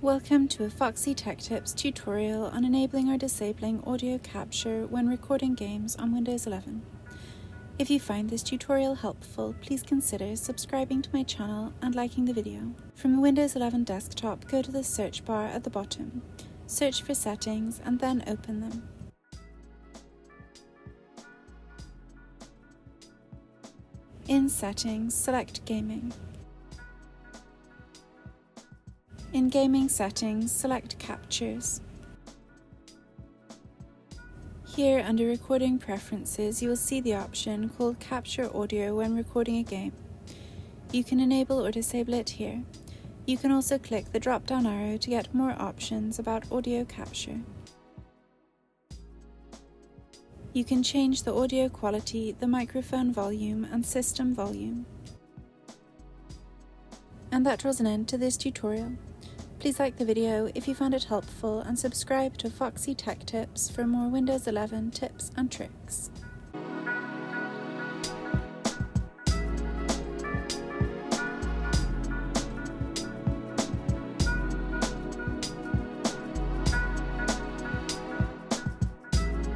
Welcome to a Foxy Tech Tips tutorial on enabling or disabling audio capture when recording games on Windows 11. If you find this tutorial helpful, please consider subscribing to my channel and liking the video. From the Windows 11 desktop, go to the search bar at the bottom, search for Settings and then open them. In Settings, select Gaming. In Gaming Settings, select Captures. Here, under Recording Preferences, you will see the option called Capture Audio when recording a game. You can enable or disable it here. You can also click the drop-down arrow to get more options about audio capture. You can change the audio quality, the microphone volume, and system volume. And that draws an end to this tutorial. Please like the video if you found it helpful and subscribe to Foxy Tech Tips for more Windows 11 tips and tricks.